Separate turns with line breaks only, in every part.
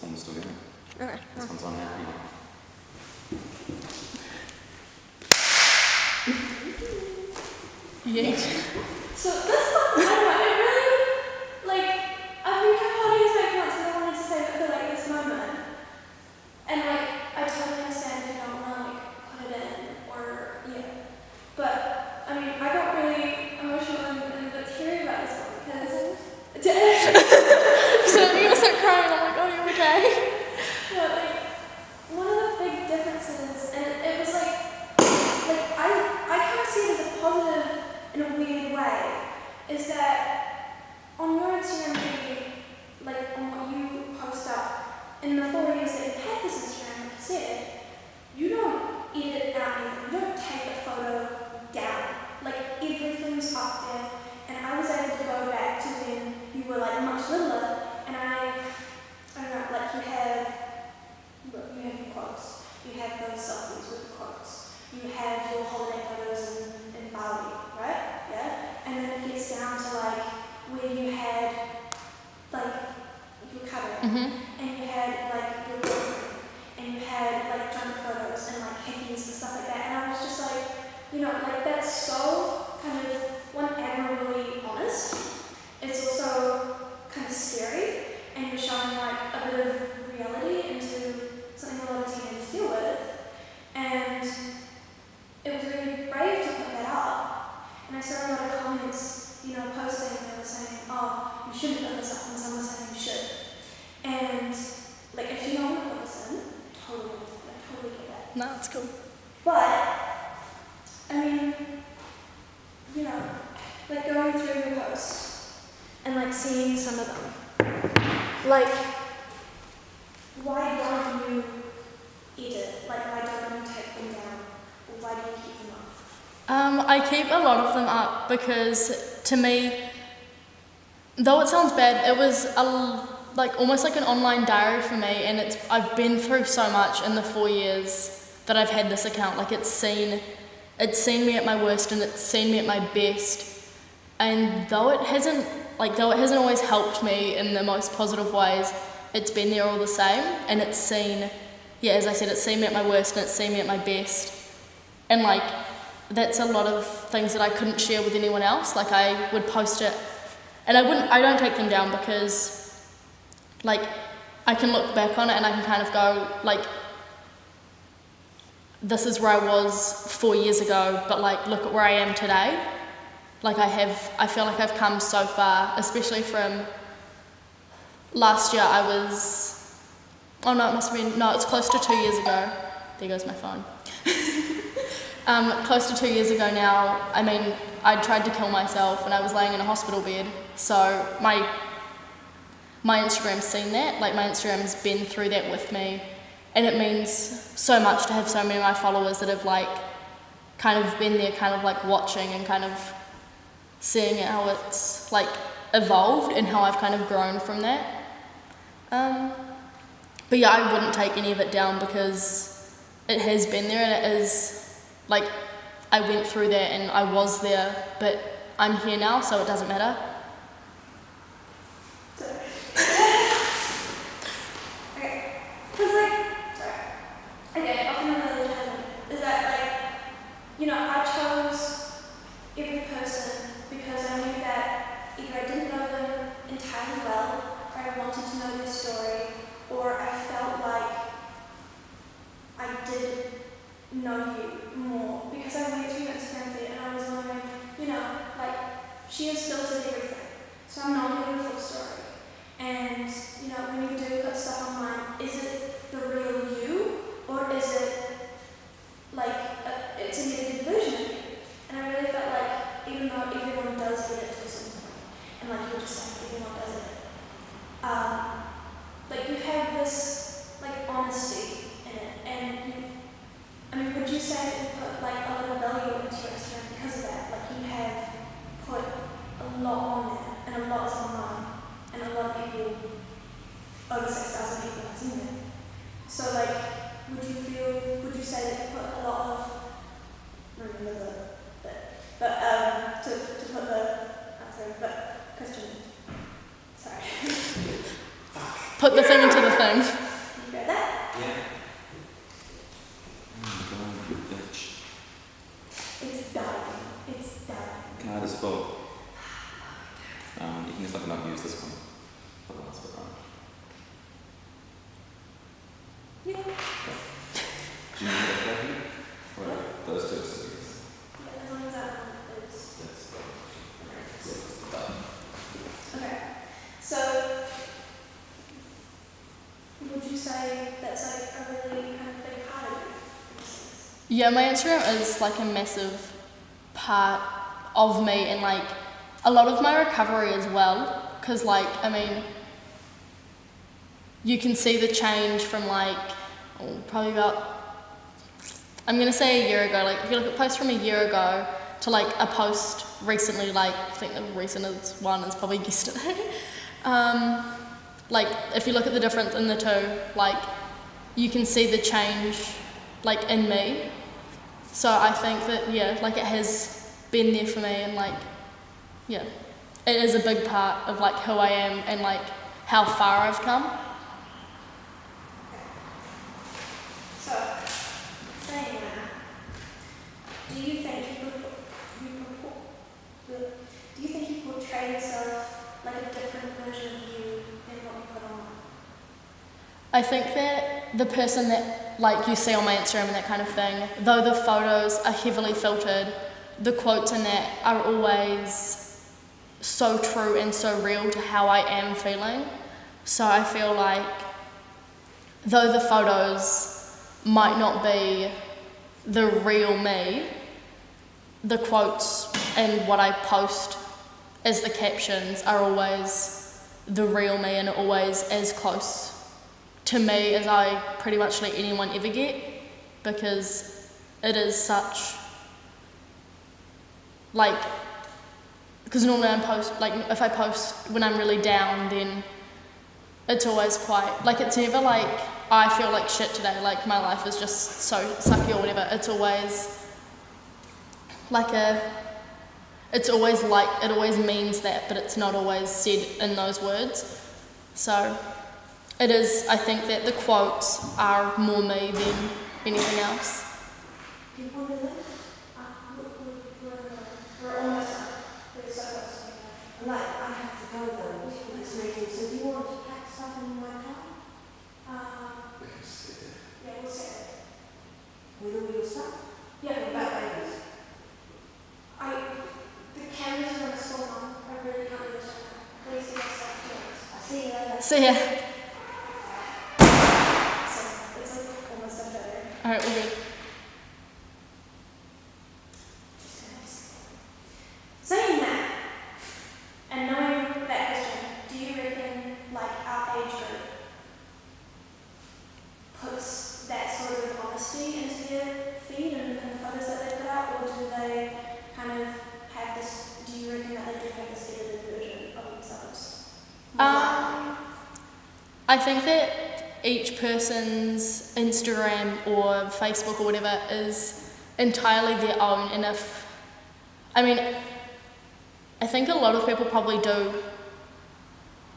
one's still going.
Okay.
This one's unhappy.
Yeah.
So this one, I don't know, it really, like, I've been kind of holding this back once because I wanted to say that for like this moment. And like, I totally understand if you don't want to like put it in or, yeah. But, I mean, I got really emotional and a bit teary about this one because
So you're gonna start crying, I'm like, oh, you're okay.
no, like, one of the big differences, and it was like I kind of see it as a positive in a weird way, is that on your Instagram feed, like on what you post up, in the 4 years that you've had this Instagram, like you said, you don't edit out anything, you don't take a photo down, like everything's up there, and I was able to go back to when you were like much littler, and I don't know, like you have your quotes, you have those selfies with the quotes, you have your holiday photos in Bali, right? Yeah? And then it gets down to like where you had like your cover, and you had like your girlfriend, and you had like junk photos and like hickeys and stuff like that, and I was just like, you know, like that's so kind of, one, admirably honest, it's also kind of scary, and you're showing like a bit of reality into something a lot of teenagers deal with, and it was really brave to put that up. And I saw a lot of comments, you know, posting, and they were saying, oh, you shouldn't put this up, and some were saying you should. And like, if you don't want to put this in, totally get that.
No, it's cool.
But I mean, you know, like going through your posts and like seeing some of them, like, why don't you edit? Like, why don't you take them down? Or why do you keep them up?
I keep a lot of them up because, to me, though it sounds bad, it was like almost like an online diary for me, and I've been through so much in the 4 years that I've had this account. Like it's seen me at my worst and it's seen me at my best, and though it hasn't always helped me in the most positive ways, it's been there all the same, and it's seen, yeah, as I said, it's seen me at my worst and it's seen me at my best, and like that's a lot of things that I couldn't share with anyone else. Like I would post it and I don't take them down because like I can look back on it and I can kind of go like, this is where I was 4 years ago, but like look at where I am today. Like I feel like I've come so far, especially from last year. It's close to 2 years ago. There goes my phone. Close to 2 years ago now. I mean, I tried to kill myself and I was laying in a hospital bed. So my Instagram's seen that. Like my Instagram's been through that with me, and it means so much to have so many of my followers that have like kind of been there, kind of like watching and kind of seeing how it's like evolved and how I've kind of grown from that. But yeah, I wouldn't take any of it down because it has been there, and it is like I went through that and I was there, but I'm here now, so it doesn't matter.
Okay, because like, okay, off another tangent, is that like, you know, I chose every person because I knew that either I didn't know them entirely well, or I wanted to know their story, or I felt like I did know you more, because I went through your Instagram feed and I was wondering, you know, like, she has filtered everything, so I'm not getting the full story. And, you know, when you do put stuff online, is it the real you, or is it like it's a edited version of you? And I really felt like, even though everyone does get it to a certain point, and like you were just saying, everyone does it, like you have this like honesty in it, and I mean, would you say that you put like a lot of value into your Instagram because of that? Like you have put a lot on there, and a lot is online, and a lot of people, over 6,000 people have seen it. So like, would you say that you put a lot of, remember the bit, but to put the answer, but question, sorry.
Put the thing into the everything.
You got that?
Yeah. Going, you bitch.
It's done. It's done.
Can I just vote? You can just like not use this one for the last bit, right?
Yeah.
Do you need that copy? Or those two cities?
Yeah, as long as that one is.
Yes. Okay, so it's done.
Okay. So, would you say that's like a really kind of big part of you?
Yeah, my Instagram is like a massive part of me and like a lot of my recovery as well. Because like, I mean, you can see the change from like, probably about, I'm going to say a year ago, like if you look at posts from a year ago to like a post recently, like I think the recent one is probably yesterday. Like if you look at the difference in the two, like you can see the change like in me. So I think that, yeah, like it has been there for me and like, yeah, it is a big part of like who I am and like how far I've come.
So, saying that, do you think you portray yourself like a different version of you than what you put on?
I think that the person that like you see on my Instagram and that kind of thing, though the photos are heavily filtered, the quotes in that are always so true and so real to how I am feeling. So I feel like though the photos might not be the real me, the quotes and what I post as the captions are always the real me and always as close to me as I pretty much let anyone ever get, because it is such like, because normally if I post when I'm really down, then it's always quite, like it's never like I feel like shit today, like my life is just so sucky or whatever. It's always like it always means that, but it's not always said in those words. So it is, I think that the quotes are more me than anything else.
People do that? We're almost done. We're so close to
Like, I have to go though, next meeting, so do you want to pack stuff in my car?
yeah, we'll say it.
With all your stuff?
Yeah,
What about babies?
The cameras are installed on. I really can't do this right now. Please do stuff.
I see you later.
So yeah,
So it's like almost done better.
alright, we're good.
Saying that, and knowing that question, do you reckon like our age group puts that sort of honesty into their feed and the photos that they put out, or do they kind of have this, do you reckon that they do have this edited version of themselves?
I think that each person's Instagram or Facebook or whatever is entirely their own, and I think a lot of people probably do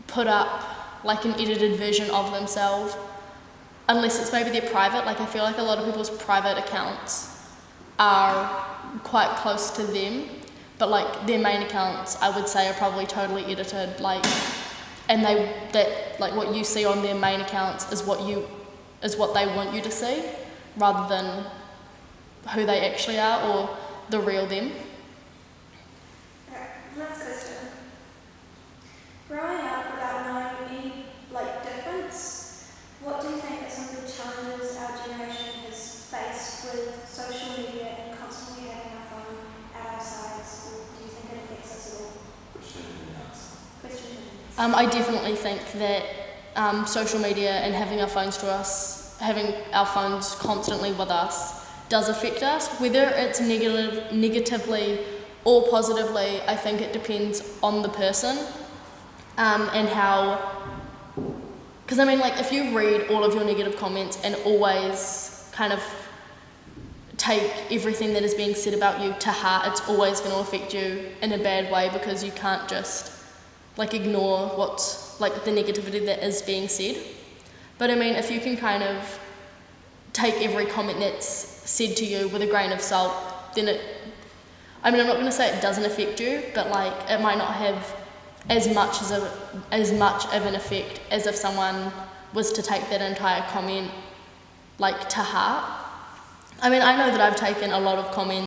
put up like an edited version of themselves, unless it's maybe their private. Like I feel like a lot of people's private accounts are quite close to them, but like their main accounts I would say are probably totally edited, like, and like what you see on their main accounts is what they want you to see, rather than who they actually are or the real them.
Alright, next question. Growing up without knowing any like difference, what do you think are some of the challenges our generation has faced with social media and constantly having our phone at our sides? Or do you think it affects us at all? Question.
I definitely think that social media and having our phones constantly with us does affect us. Whether it's negatively or positively, I think it depends on the person and how. Because like if you read all of your negative comments and always kind of take everything that is being said about you to heart, it's always going to affect you in a bad way, because you can't just like ignore what's like the negativity that is being said. But I mean, if you can kind of take every comment that's said to you with a grain of salt, then I'm not going to say it doesn't affect you, but like it might not have as much of an effect as if someone was to take that entire comment like to heart. I mean, I know that I've taken a lot of comments